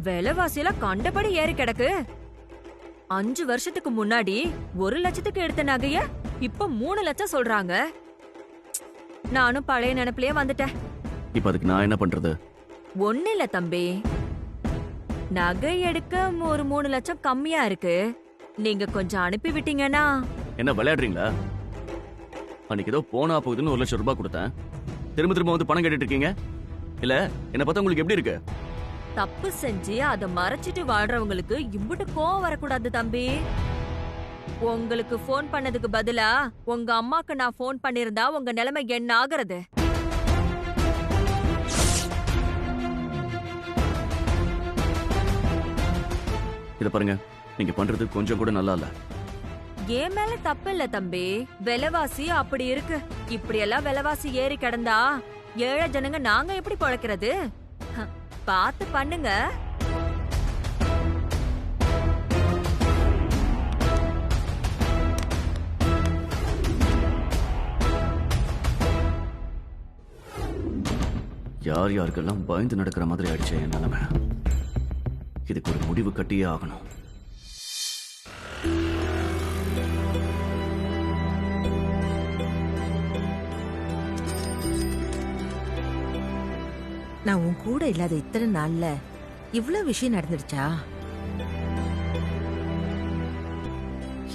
விலைவாசியெல்லாம் கண்டபடி ஏறி கிடக்கு. 5 வருஷத்துக்கு முன்னாடி 1 லட்சத்துக்கு எடுத்த நகைய இப்ப 3 லட்சம் சொல்றாங்க. நானும் பழைய நினைப்பிலேயே வந்துட்டேன். இப்ப அதுக்கு நான் என்ன பண்றது? ஒண்ணு இல்ல தம்பி, நகை எடுக்க ஒரு 3 லட்சம் கம்மியா இருக்கு. நீங்க கொஞ்சம் அனுப்பி விட்டீங்கன்னா. என்ன விளையாடுறீங்களா? அன்னைக்கு ஏதோ போனா போகுதுன்னு 1 லட்சம் ரூபாய் கொடுத்தேன். திரும்ப திரும்ப வந்து பணம் கேட்டுட்டு இருக்கீங்க. இல்ல என்ன பார்த்தா உங்களுக்கு எப்படி இருக்கு? தப்பு செஞ்சு அதை மறைச்சிட்டு வாழ்றவங்களுக்கு இம்புட்டு கோவம் வரக்கூடாது தம்பி. உங்களுக்கு போன் பண்ணதுக்கு பதிலா உங்க அம்மாக்கு நான் போன் பண்ணிருந்தா உங்க நிலைமை என்ன ஆகுறது? இத பாருங்க, நீங்க பண்றது கொஞ்சம் கூட நல்லா இல்ல. ஏன் மேல தப்பு இல்ல தம்பி, விலைவாசி அப்படி இருக்கு. இப்படி எல்லாம் விலைவாசி ஏறி கிடந்தா ஏழை ஜனங்க நாங்க எப்படி பொழைக்கிறது? பார்த்து பண்ணுங்க. யார் யாருக்கெல்லாம் பயந்து நடக்கிற மாதிரி ஆயிடுச்சு என் நிலைமை. இதுக்கு ஒரு முடிவு கட்டியே ஆகணும். நான் உன் கூட இல்லாத இத்தனை நாள்ல இவ்வளவு விஷயம் நடந்துடுச்சா?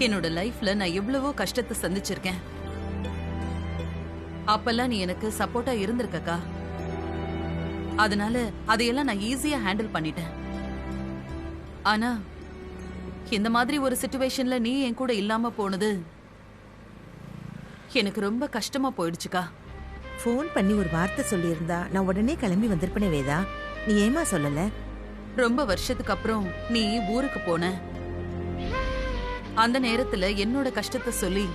என்னோட லைஃப்ல நான் எவ்வளவோ கஷ்டத்தை சந்திச்சிருக்கேன். அப்பெல்லாம் நீ எனக்கு சப்போர்ட்டா இருந்திருக்கக்கா. அதனால அதையெல்லாம் நான் ஈஸியா ஹேண்டில் பண்ணிட்டேன். ஆனா இந்த மாதிரி ஒரு சிச்சுவேஷன்ல நீ என் கூட இல்லாம போனது எனக்கு ரொம்ப கஷ்டமா போயிடுச்சுக்கா. போன் பண்ணி ஒரு வார்த்தை சொல்லியிருந்தா நான் உடனே கிளம்பி வந்திருப்பேனே வேதா. நீ ஏமா சொல்லல? ரொம்ப வருஷத்துக்கு அப்புறம் நீ ஊருக்கு போன. அந்த நேரத்துல என்னோட கஷ்டத்தை சொல்லி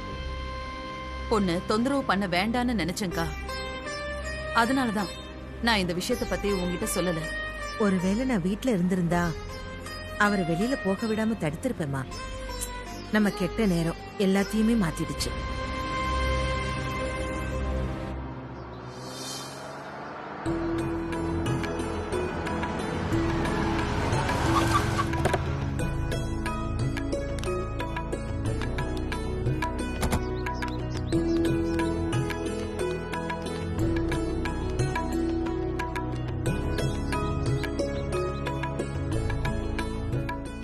பொண்ணு தொந்தரவு பண்ண வேண்டான்னு நினைச்சேன்க்கா. அதனாலதான் நான் இந்த விஷயத்தை பத்தி உங்ககிட்ட சொல்லல. ஒருவேளை நான் வீட்டுல இருந்திருந்தா அவரை வெளியில போக விடாம தடுத்திருப்பேமா. நம்ம கெட்ட நேரம் எல்லாத்தையுமே மாத்திடுச்சு.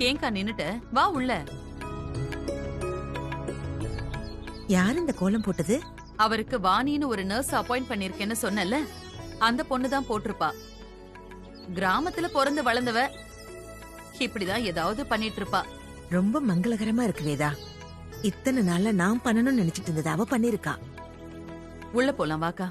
ஏங்கா நின்னுட்ட? வா உள்ள. யார் இந்த கோலம் போட்டது? அவருக்கு வாணின்னு ஒரு நர்ஸ் அப்பாயிண்ட் பண்ணிருக்கேன்னு சொன்னல, அந்த பொண்ணுதான் போட்டிருப்பா. கிராமத்துல பிறந்து வளர்ந்தவ, இப்படிதான் ஏதாவது பண்ணிட்டு இருப்பா. ரொம்ப மங்களகரமா இருக்கு வேதா. இத்தனை நாளா நான் பண்ணணும்னு நினைச்சிட்டு இருந்தது அவ பண்ணிருக்கா. உள்ள போலாம் வாக்கா.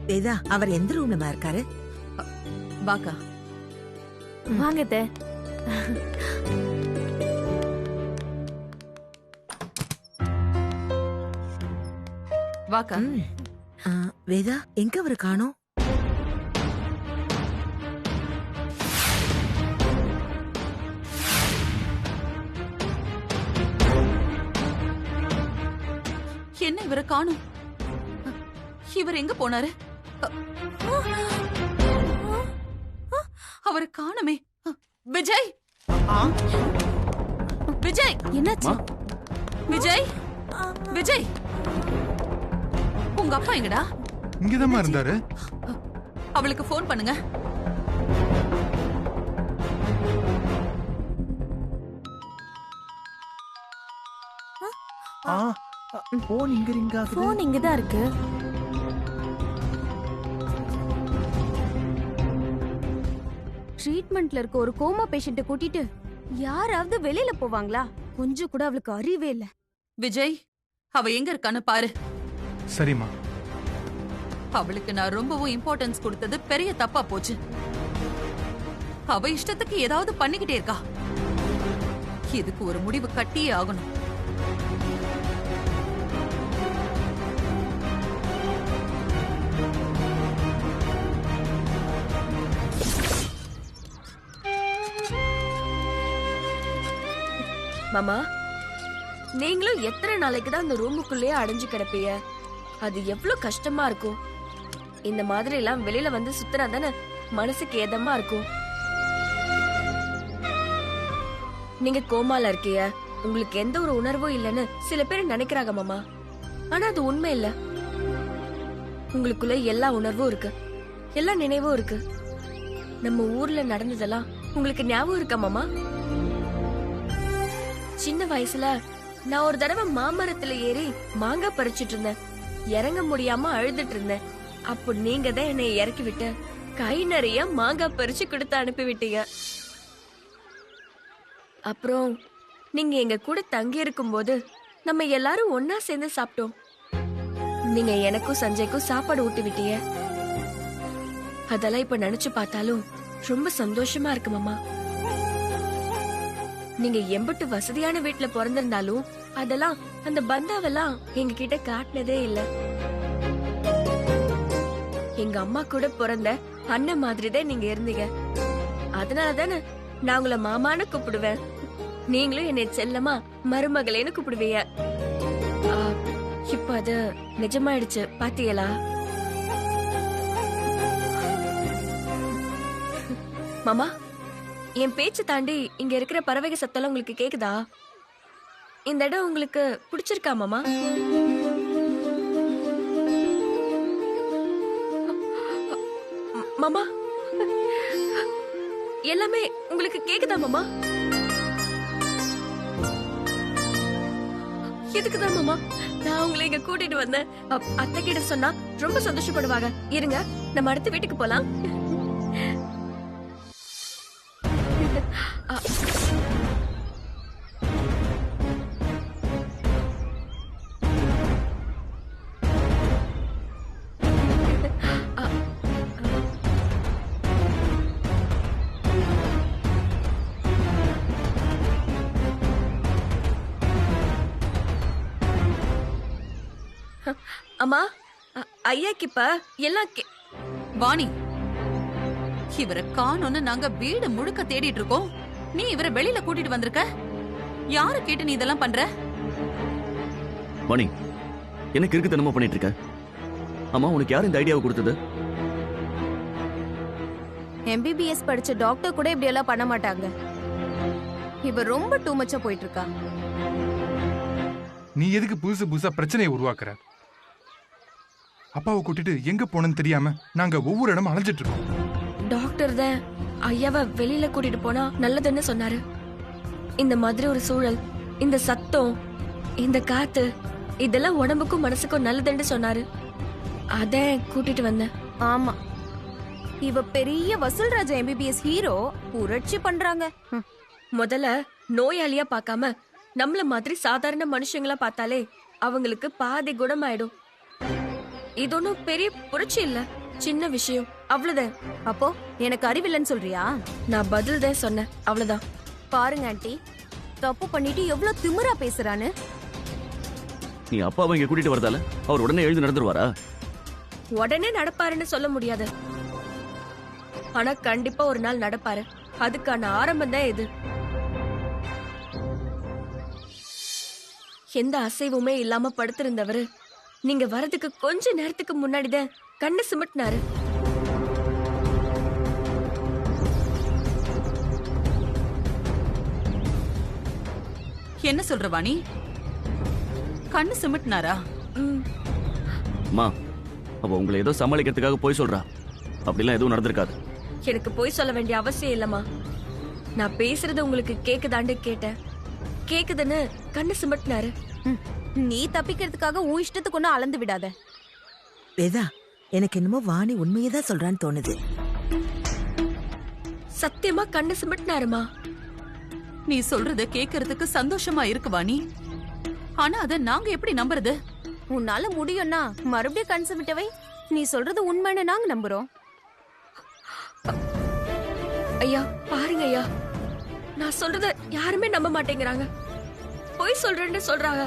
வேதா, அவர் எந்த ரூம்லமா இருக்காரு? வாக்கா. வாங்கத்த. வாக்கா. வேதா, எங்க அவரை காணோம்? என்ன இவரை காணோம்? இவர் எங்க போனாரு? அவரை காணுமே. விஜய், விஜய், என்னாச்சு? விஜய், விஜய், உங்க அப்பா எங்கடா? இங்கதான் இருந்தாரு. அவளுக்கு போன் பண்ணுங்க. போன் இங்க ரிங் ஆகுது. போன் இங்கதான் இருக்கு. ட்ரீட்மெண்ட்ல இருக்க ஒரு கோமா பேஷண்ட கூட்டிட்டு யாராவது வெளியில போவாங்களா? கொஞ்சம் கூட அவளுக்கு அறிவே இல்ல. விஜய், அவ எங்க இருக்கான்னு பாரு. சரிம்மா. அவளுக்கு நான் ரொம்பவும் இம்பார்ட்டன்ஸ் கொடுத்தது பெரிய தப்பா போச்சு. அவ இஷ்டத்துக்கு ஏதாவது பண்ணிக்கிட்டே இருக்கா. இதுக்கு ஒரு முடிவு கட்டியே ஆகணும். மாமா நீங்களும் எத்தனை நாளைக்கு தான் அந்த ரூமுக்குள்ளேயே அடைஞ்சு கிடப்பீங்க? அது எவ்வளவு கஷ்டமா இருக்கும். இந்த மாதிரி எல்லாம் வெளியில வந்து சுத்தினா தானே மனசுக்கு ஏதமா இருக்கும். நீங்க கோமால இருக்கீங்க, உங்களுக்கு எந்த ஒரு உணர்வும் இல்லைன்னு சில பேர் நினைக்கிறாங்க மாமா. ஆனா அது உண்மை இல்ல. உங்களுக்குள்ள எல்லா உணர்வும் இருக்கு, எல்லா நினைவும் இருக்கு. நம்ம ஊர்ல நடந்ததெல்லாம் உங்களுக்கு ஞாபகம் இருக்கா மாமா? சின்ன வயசுல நான் ஒரு தடவை மாமரத்துல ஏறி மாங்காய் பறிச்சிட்டு இருந்தேன். இறங்க முடியாம அழுதுட்டு இருந்தேன். அப்போ நீங்க தான் என்னை இறக்கி விட்டு கை நிறைய மாங்காய் பறிச்சு கொடுத்து அனுப்பி விட்டீங்க. அப்புறம் நீங்க எங்க கூட தங்கி இருக்கும்போது நம்ம எல்லாரும் ஒன்னா சேர்ந்து சாப்பிட்டோம். நீங்க எனக்கும் சஞ்சய்க்கும் சாப்பாடு ஊட்டி விட்டீங்க. அதெல்லாம் இப்ப நினைச்சு பார்த்தாலும் ரொம்ப சந்தோஷமா இருக்கு மாமா. நீங்க எம்பட்டு வசதியான வீட்டுல பிறந்திருந்தாலும் அதெல்லாம் அந்த பந்தாவெல்லாம் எங்க கிட்ட காட்டினதே இல்ல. எங்க அம்மா கூட பிறந்த அண்ணன் மாதிரிதான் நீங்க இருந்தீங்க. அதனாலதானே நான் உங்களை மாமான்னு கூப்பிடுவேன். நீங்களும் என்னை செல்லமா மருமகளேன்னு கூப்பிடுவீங்க. இப்ப அது நிஜமாயிடுச்சு பாத்தீங்களா மாமா? என் பேச்சு தாண்டி இங்க இருக்கிற பறவைக சத்தம் உங்களுக்கு கேக்குதா? இந்த இடம் உங்களுக்கு பிடிச்சிருக்கா மாமா? மாமா எல்லாமே உங்களுக்கு கேக்குதா மாமா? எதுக்குதான் மாமா நான் உங்களை இங்க கூட்டிட்டு வந்தேன்? அத்தை கிட்ட சொன்னா ரொம்ப சந்தோஷப்படுவாங்க. இருங்க, நம்ம அடுத்த வீட்டுக்கு போலாம். அம்மா, ஐயாக்கு இப்ப எல்லாம் வாணி, இவரை காணோன்னு நாங்க வீடு முழுக்க தேடிட்டு இருக்கோம். நீ இவரை வெளியில கூட்டிட்டு வந்திருக்க. யாரு கேட்டு நீ இதெல்லாம் பண்ற? மணி, எனக்கு இருக்கு தனமா பண்ணிட்டு இருக்க. அம்மா, உனக்கு யார் இந்த ஐடியாவை கொடுத்தது? எம்பிபிஎஸ் படிச்ச டாக்டர் கூட இப்படி எல்லாம் பண்ண மாட்டாங்க. இவ ரொம்ப டூ மச்சா போயிட்டு இருக்கா. நீ எதுக்கு புதுசு புதுசா பிரச்சனையை உருவாக்குற? அப்பாவை கூட்டிட்டு எங்க போனன்னு தெரியாம நாங்க ஒவ்வொரு இடமும் அலைஞ்சிட்டு இருக்கோம். டாக்டர் தான் ஐயாவை வெளியில கூட்டிட்டு போனா நல்லதுன்னு சொன்னாரு. இந்த மாதிரி ஒரு சூழல், இந்த சத்தம், இந்த காத்து, இதெல்லாம் உடம்புக்கும் மனசுக்கும் நல்லதுன்னு சொன்னாரு. அதான் கூட்டிட்டு வந்தேன். ஆமா, இவ பெரிய வசூல்ராஜ எம்பிபிஎஸ் ஹீரோ. புரட்சி பண்றாங்க. முதல்ல நோயாளியா பார்க்காம நம்மள மாதிரி சாதாரண மனுஷங்களா பார்த்தாலே அவங்களுக்கு பாதி குணமாயிடும். இது ஒன்னும் பெரிய புரட்சி இல்ல, சின்ன விஷயம், அவ்வளவுதான். அப்போ எனக்கு அறிவில்லைன்னு சொல்றியா? நான் பதில் தான் சொன்னேன், அவ்வளவுதான். பாருங்க ஆண்டி, தப்பு பண்ணிட்டு எவ்வளவு திமிரா பேசுறான்னு. நீ அப்பாவை இங்க கூட்டிட்டு வரதால அவர் உடனே எழுந்து நடந்துருவாரா? உடனே நடப்பாருன்னு சொல்ல முடியாது. ஆனா கண்டிப்பா ஒரு நாள் நடப்பாரு. அதுக்கான ஆரம்பம் தான் இது. எந்த அசைவுமே இல்லாம படுத்திருந்தவரு நீங்க வரதுக்கு கொஞ்ச நேரத்துக்கு முன்னாடிதான் கண்ணு சிமிட்டினாரு. என்ன சொல்ற வாணி? கண்ணு சிமிட்டினாரா? அம்மா, அவ உங்களை ஏதோ சமாளிக்கிறதுக்காக போய் சொல்றா. அப்படிலாம் எதுவும் நடந்திருக்காது. எனக்கு போய் சொல்ல வேண்டிய அவசியம் இல்லம்மா. நான் பேசுறது உங்களுக்கு கேக்குதான்னு கேட்டேன். கேக்குதுன்னு கண்ணு சிமிட்டினாரு. நீ தப்பிக்கிறதுக்காக உன் இஷ்டத்துக்கு ஒன்னும் அளந்து விடாத. வேதா, எனக்கு என்னமோ வாணி உண்மையதான் சொல்றான்னு தோணுது. சத்தியமா கண்ணு சிமிட்டினாருமா. நீ சொல்றத கேக்குறதுக்கு சந்தோஷமா இருக்கு வாணி. ஆனா அத நாங்க எப்படி நம்புறது? உன்னால முடியும்னா மறுபடியும் கண் சிமிட்டவை. நீ சொல்றது உண்மைன்னு நாங்க நம்புறோம். ஐயா பாருங்க ஐயா, நான் சொல்றத யாருமே நம்ப மாட்டேங்கிறாங்க. பொய் சொல்றேன்னு சொல்றாங்க.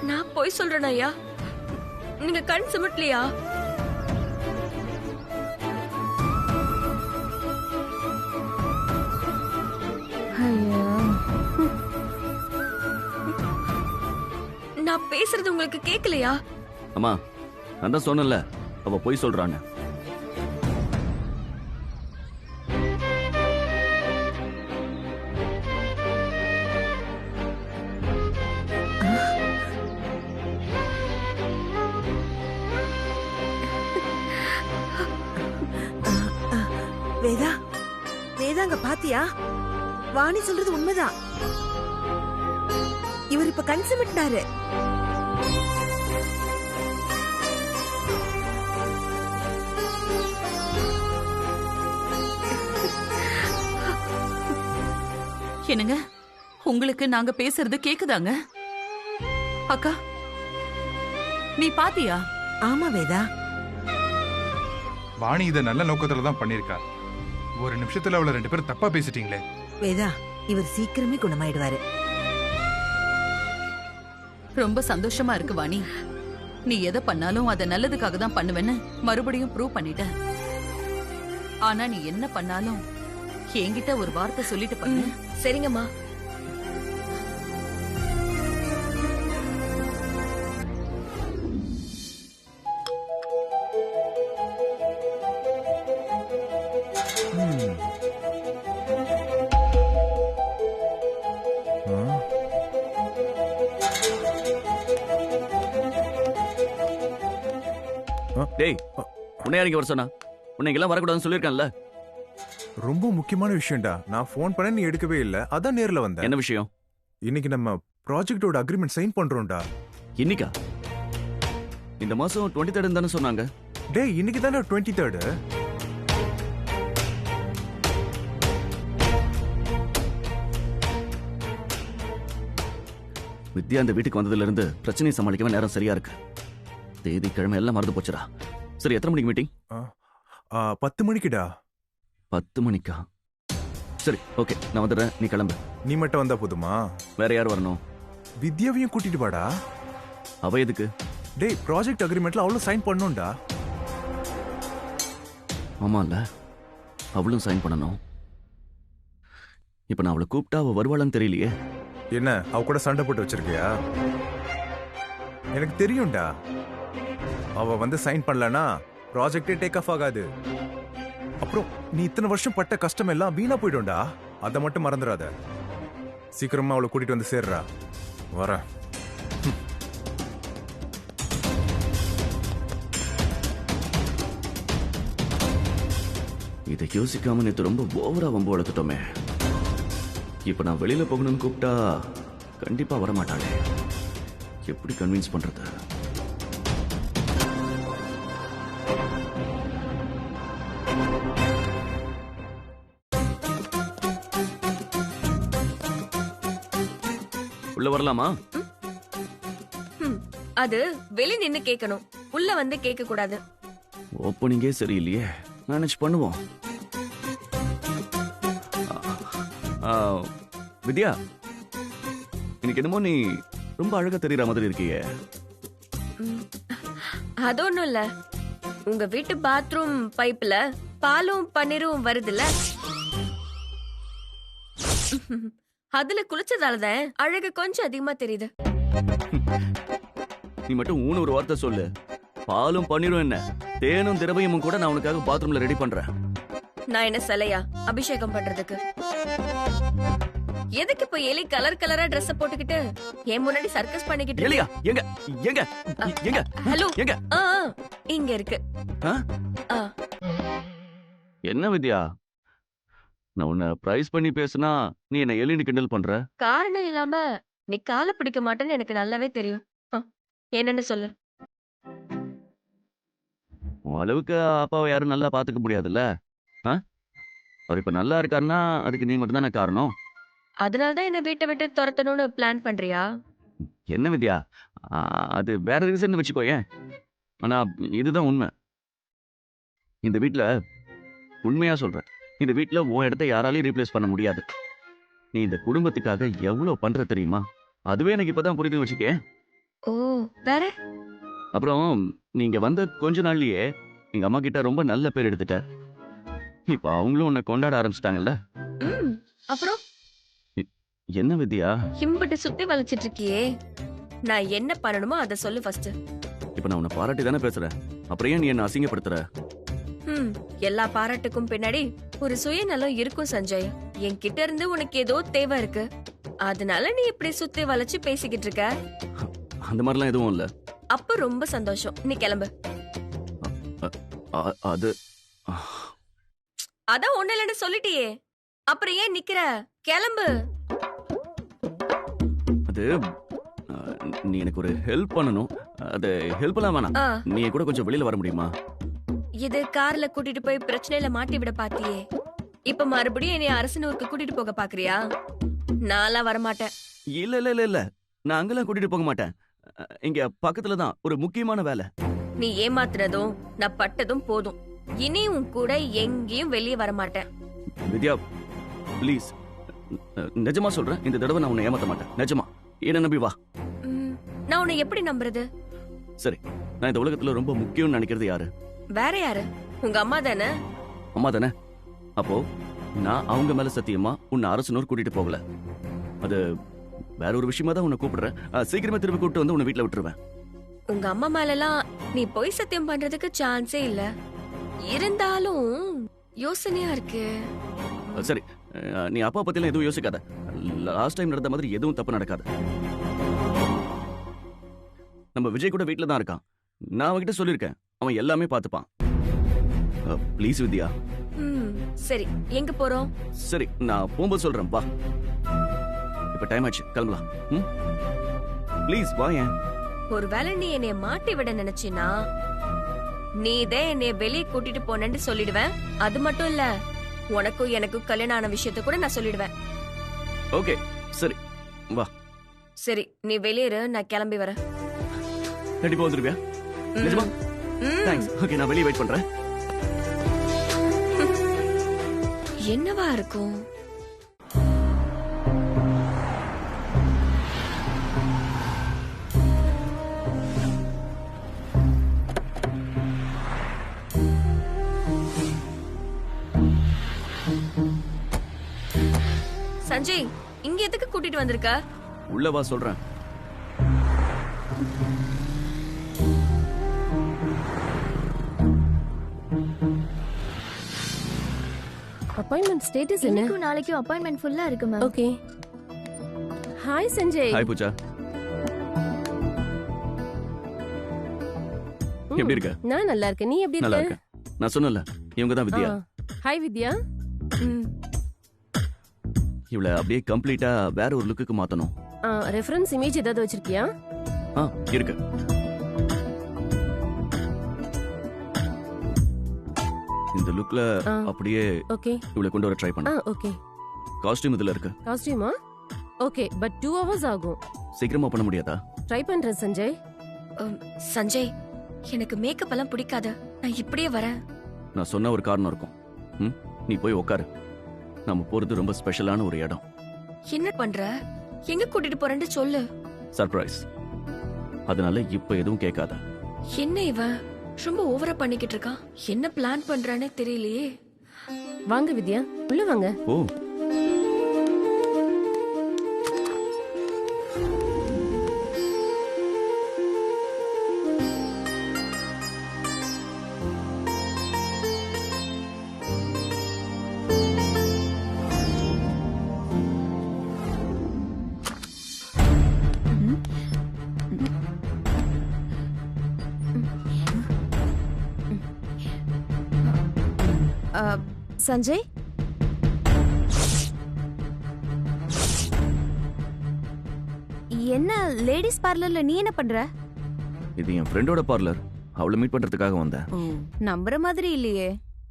நான் பொய் சொல்றேன் ஐயா? நீங்க கண் சிமிட்டலையா? ஐயா பேசுறது உங்களுக்கு கேக்கலையா? அம்மா நான் தான் சொன்னேன்ல அவ பொய் சொல்றான்னு. வேதா, வேதாங்க பாத்தியா? வாணி சொல்றது உண்மைதான். இவர் இப்ப கன்சமிட்டாரு. என்னங்க, உங்களுக்கு நாங்க பேசுறது கேக்குதாங்க? அக்கா, நீ பாத்தியா? ஆமா வேதா, வாணி இதை நல்ல நோக்கத்துல தான் பண்ணிருக்கா. ஒரு நிமிஷத்துல அவளை 2 பேரும் தப்பா பேசிட்டீங்களே. வேதா இவர் சீக்கிரமே குணமாயிடுவாரு. ரொம்ப சந்தோஷமா இருக்கு வாணி. நீ எதை பண்ணாலும் அதை நல்லதுக்காக தான் பண்ணுவேன்னு மறுபடியும் ப்ரூவ் பண்ணிட்ட. ஆனா நீ என்ன பண்ணாலும் என்கிட்ட ஒரு வார்த்தை சொல்லிட்டு பண்ணு. சரிங்கம்மா. டேய் உன்னை யாருக்கு வர சொன்னா? உன்னை இங்கெல்லாம் வரக்கூடாதுன்னு சொல்லியிருக்கான்ல. ரொம்ப முக்கியமான விஷயம்டா. நான் ஃபோன் பண்ண நீ எடுக்கவே இல்ல. அதான் நேர்ல வந்தேன். என்ன விஷயம்? இன்னைக்கு நம்ம ப்ராஜெக்ட்டோட அக்ரிமெண்ட் சைன் பண்றோம்டா. இன்னைக்கா? இந்த மாசம் 23 தானே சொன்னாங்க. டேய் இன்னைக்கு தானே 23. வித்யா அந்த வீட்டுக்கு வந்ததுல இருந்து பிரச்சனையை சமாளிக்கவே நேரம் சரியா இருக்கு. தேதி கிழமை எல்லாம் மறந்து போச்சுடா. சரி எத்தனை மணிக்கு மீட்டிங்? 10 மணிக்குடா. 10 மணிக்கா? சரி ஓகே நான் வந்துடுறேன், நீ கிளம்பு. நீ மட்டும் வந்தா போதுமா? வேற யார் வரணும்? வித்யாவையும் கூட்டிட்டு வாடா. அவ எதுக்கு? டேய் ப்ராஜெக்ட் அக்ரிமெண்ட்ல அவளும் சைன் பண்ணணும்டா. ஆமால அவளும் சைன் பண்ணணும். இப்ப நான் அவளை கூப்பிட்டா அவ வருவாளான்னு தெரியலையே. என்ன அவ கூட சண்டை போட்டு வச்சிருக்கியா? எனக்கு தெரியும்டா. அவ வந்து சைன் பண்ணலனா ப்ராஜெக்டே டேக் ஆஃப் ஆகாது. அப்புறம் நீ இத்தனை வருஷம் பட்ட கஷ்டம் எல்லாம் வீணா போயிடும்டா. அதை மட்டும் மறந்துடாத. சீக்கிரமா அவளை கூட்டிட்டு வந்து சேர்றா. வரேன். இதை யோசிக்காம நேத்து ரொம்ப ஓவரா வம்பு வளர்த்துட்டோமே. இப்ப நான் வெளியில போகணும்னு கூப்பிட்டா கண்டிப்பா வரமாட்டாளே. எப்படி கன்வின்ஸ் பண்றது? உள்ள வரலாமா? அது வெளிய நின்னு கேட்கணும், உள்ள வந்து கேட்க கூடாது. ஓப்பனிங்கே சரியில்லையே, மேனேஜ் பண்ணுவோம். வித்யா, இன்னைக்கு என்னமோ நீ ரொம்ப அழகா தெரியற மாதிரி இருக்கியே. அது ஒண்ணும் இல்ல, உங்க வீட்டு பாத்ரூம் பைப்ல பாலும் பன்னீரும் வருதுல்ல, அதுல குளிச்சதாலதான் அழகு கொஞ்சம் அதிகமா தெரியுது. நீ மட்டும் ஊன்னு ஒரு வார்த்தை சொல்லு. பாலும் பன்னீரும் என்ன, தேனும் திரவியமும் கூட நான் உனக்காக பாத்ரூம்ல ரெடி பண்றேன். நான் என்ன சிலையா அபிஷேகம் பண்றதுக்கு? எதுக்கு இப்ப எலி கலர் கலரா Dress போட்டுக்கிட்டு என் முன்னாடி சர்க்கஸ் பண்ணிக்கிட்டு எலியா? எங்க எங்க எங்க? ஹலோ, எங்க? இங்க இருக்கு. ஆ. என்ன வித்யா, நான் உன்னை பிரைஸ் பண்ணி பேசினா நீ என்ன எலின்னு கிண்டல் பண்ற? காரணம் இல்லாம நீ காலை பிடிக்க மாட்டேன்னு எனக்கு நல்லாவே தெரியும். என்னன்னு சொல்லு. உன் அளவுக்கு அப்பாவை யாரும் நல்லா பாத்துக்க முடியாதுல்ல. அவர் இப்ப நல்லா இருக்காருன்னா அதுக்கு நீ மட்டும் தானே காரணம். அதனாலதான் என்ன வீட்டை விட்டு துரத்தணும்னு பிளான் பண்றியா? என்ன வித்யா, அது வேற ரீசன் வச்சுக்கோயேன். ஆனா இதுதான் உண்மை. இந்த வீட்டுல உண்மையா சொல்றேன், இந்த வீட்டுல உன் இடத்த யாராலையும் ரீப்ளேஸ் பண்ண முடியாது. நீ இந்த குடும்பத்துக்காக எவ்வளவு பண்ற தெரியுமா? அதுவே எனக்கு இப்பதான் புரியுது வச்சுக்கே. ஓ, வேற? அப்புறம் நீங்க வந்த கொஞ்ச நாள்லயே எங்க அம்மா கிட்ட ரொம்ப நல்ல பேர் எடுத்துட்ட. இப்ப அவங்களும் உன்னை கொண்டாட ஆரம்பிச்சிட்டாங்கல்ல. அப்புறம் என்ன வித்யா, இம்பட்டு சுத்தி வளைச்சிட்டு இருக்கியே, நான் என்ன பண்ணணுமோ அதை சொல்லு ஃபர்ஸ்ட். இப்ப நான் உன்னை பாராட்டி தானே பேசுறேன், அப்புறம் ஏன் நீ என்ன அசிங்கப்படுத்துற? எல்லா பாராட்டுக்கும் பின்னாடி ஒரு சுயநலம் இருக்கும் சஞ்சய். என்கிட்ட இருந்து உனக்கு ஏதோ தேவை இருக்கு, அதனால நீ இப்படி சுத்தி வளைச்சு பேசிக்கிட்டு இருக்க. அந்த மாதிரிலாம் எதுவும் இல்ல. அப்ப ரொம்ப சந்தோஷம், நீ கிளம்பு. அது அதான் ஒண்ணு இல்லன்னு சொல்லிட்டியே, அப்புறம் ஏன் நிக்கிற? கிளம்பு. அது நீ எனக்கு ஒரு ஹெல்ப் பண்ணணும். அது ஹெல்ப் எல்லாம் வேணாம், நீ கூட கொஞ்சம் வெளியில வர முடியுமா? இது கார்ல கூட்டிட்டு போய் பிரச்சனையில மாட்டி விட பாத்தியே, இப்ப மறுபடியும் என்னைய அரசனூருக்கு கூட்டிட்டு போக பாக்குறியா? நான்லாம் வரமாட்டேன். இல்ல இல்ல இல்ல இல்ல, நான் அங்கெல்லாம் கூட்டிட்டு போக மாட்டேன். இங்க பக்கத்துல தான் ஒரு முக்கியமான வேலை. நீ ஏமாத்துறதும் நான் பட்டதும் போதும். இனி உன் கூட எங்கேயும் வெளியே வரமாட்டேன். வித்யா ப்ளீஸ், நிஜமா சொல்றேன், இந்த தடவை நான் உன்னை ஏமாத்த மாட்டேன். நிஜமா, என்ன நம்பி வா. நான் உன்னை எப்படி நம்புறது? சரி, நான் இந்த உலகத்துல ரொம்ப முக்கியம்னு நினைக்கிறது யாரு? வேற யாரு? உங்க அம்மா தானே? அம்மா தானே? அப்போ நான் அவங்க மேல சத்தியமா உன்னை அரசனூர் கூட்டிட்டு போகல. அது வேற ஒரு விஷயமா தான் உன்னை கூப்பிடுறேன். சீக்கிரமா திரும்பி கூப்பிட்டு வந்து உன்னை வீட்டுல விட்டுருவேன். உங்க அம்மா மேலலாம் நீ பொய் சத்தியம் பண்றதுக்கு சான்ஸே இல்ல. இருந்தாலும் யோசனையா இருக்கு. சரி, நீ அப்பா பத்திலாம் எதுவும் யோசிக்காத. லாஸ்ட் டைம் நடந்த மாதிரி எதுவும் தப்பு நடக்காது. நம்ம விஜய் கூட வீட்டுல தான் இருக்கான். நான் அவன்கிட்ட சொல்லியிருக்கேன், அவன் எல்லாமே பார்த்துப்பான். ப்ளீஸ் வித்யா. சரி, எங்க போறோம்? சரி, நான் போகும்போது சொல்றேன், வா. இப்ப டைம் ஆச்சு, கிளம்பலாம். ப்ளீஸ் வா. ஏன்? ஒருவேளை நீ என்னைய மாட்டி விட நினைச்சினா நீதான் என்னைய வெளியே கூட்டிட்டு போனேன்னு சொல்லிடுவேன். அது மட்டும் இல்ல, உனக்கும் எனக்கும் கல்யாணம் ஆன விஷயத்த கூட நான் சொல்லிடுவேன். ஓகே, சரி வா. சரி, நீ வெளியேறு, நான் கிளம்பி வரேன். கண்டிப்பா வந்துருவியா? நிஜமா? தேங்க்ஸ். ஓகே, நான் வெளியே வெயிட் பண்றேன். என்னவா இருக்கும்? சஞ்சய், இங்க எதுக்கு கூட்டிட்டு வந்திருக்க? உள்ள வா, சொல்றேன். அப்பாயின்மெண்ட் ஸ்டேட்டஸ் என்ன? இன்னைக்கு நாளைக்கு அப்பாயின்மெண்ட் ஃபுல்லா இருக்கு ma'am. Okay. Hi Sanjay. Hi Pooja. எப்படி இருக்க? நான் நல்லா இருக்கேன். நீ எப்படி நல்லா இருக்க? இருக்கேன். நான் சொன்னல, இவங்க தான் வித்யா. ஹாய் வித்யா. இவளை அப்படியே கம்ப்ளீட்டா வேற ஒரு லுக்குக்கு மாத்தணும். ரெஃபரன்ஸ் இமேஜ் ஏதாவது வச்சிருக்கியா? இருக்கு. இந்த லுக்ல அப்படியே ஓகே, இவளை கொண்டு வர ட்ரை பண்ணு. ஓகே. காஸ்டியூம் இதுல இருக்கு. காஸ்டியூமா? ஓகே, பட் 2 hours ஆகும். சீக்கிரமா பண்ண முடியாதா? ட்ரை பண்றேன் சஞ்சய். சஞ்சய், எனக்கு மேக்கப் எல்லாம் பிடிக்காது, நான் இப்படியே வரேன். நான் சொன்ன ஒரு காரணம் இருக்கும். நீ போய் உட்காரு. நம்ம போறது ரொம்ப ஸ்பெஷலான ஒரு இடம். என்ன பண்ற? எங்க கூட்டிட்டு போறேன்னு சொல்லு. சர்ப்ரைஸ். அதனால இப்ப எதுவும் கேட்காத. என்ன இவன் ரொம்ப ஓவரா பண்ணிக்கிட்டு இருக்கான்? என்ன பிளான் பண்றானே தெரியலையே. வாங்க வித்யா, உள்ள வாங்க. ஓ, சஞ்சய், என்ன லேடிஸ் பார்லர்ல நீ என்ன பண்ற? இது என் ஃப்ரெண்டோட பார்லர். அவளை மீட் பண்றதுக்காக வந்தேன். நம்புற மாதிரி இல்லையே.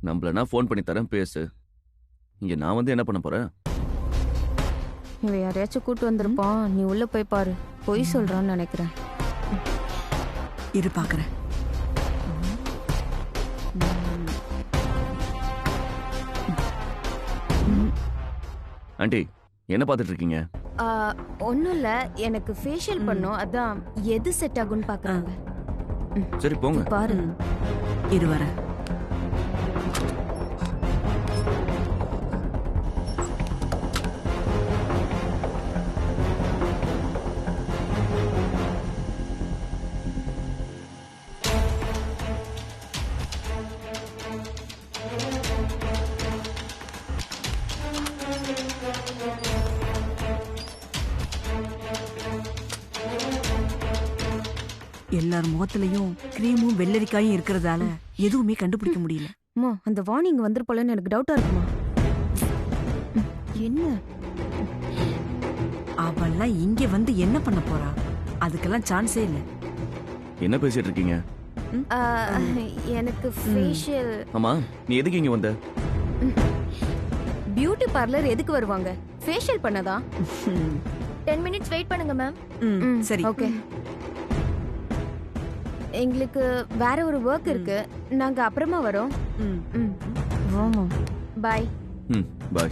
நம்மளனா ஃபோன் பண்ணி தரேன், பேசு. இங்க நான் வந்து என்ன பண்ண போறேன்? இவ யாரையாச்சும் கூட்டு வந்திருப்பான். நீ உள்ள போய் பாரு. பொய் சொல்றான்னு நினைக்கிறேன். இரு பாக்குறேன். ஆண்டி, என்ன பார்த்துட்டு இருக்கீங்க? ஒன்னும் இல்ல, எனக்கு ஃபேஷியல் பண்ணும், அதான் எது செட் ஆகும்னு பாக்குறாங்க. சரி போங்க. பாரு. இரு வரேன். எல்லார் முகத்திலையும் கிரீமும் வெள்ளரிக்காயும் இருக்கிறதால எதுவுமே கண்டுபிடிக்க முடியல. அம்மா அந்த வார்னிங் வந்துருப்போலன்னு எனக்கு டவுட்டா இருக்குமா? என்ன அவெல்லாம் இங்க வந்து என்ன பண்ண போறா? அதுக்கெல்லாம் சான்ஸே இல்ல. என்ன பேசிட்டு இருக்கீங்க? எனக்கு ஃபேஷியல். ஆமா, நீ எதுக்கு இங்க வந்த? பியூட்டி பார்லர் எதுக்கு வருவாங்க? ஃபேஷியல் பண்ணதா? 10 மினிட்ஸ் வெயிட் பண்ணுங்க மேம். சரி, ஓகே. எங்களுக்கு வேற ஒரு ஒர்க் இருக்கு, நாங்க அப்புறமா வரோம். ம். வாமா, பை. பாய்.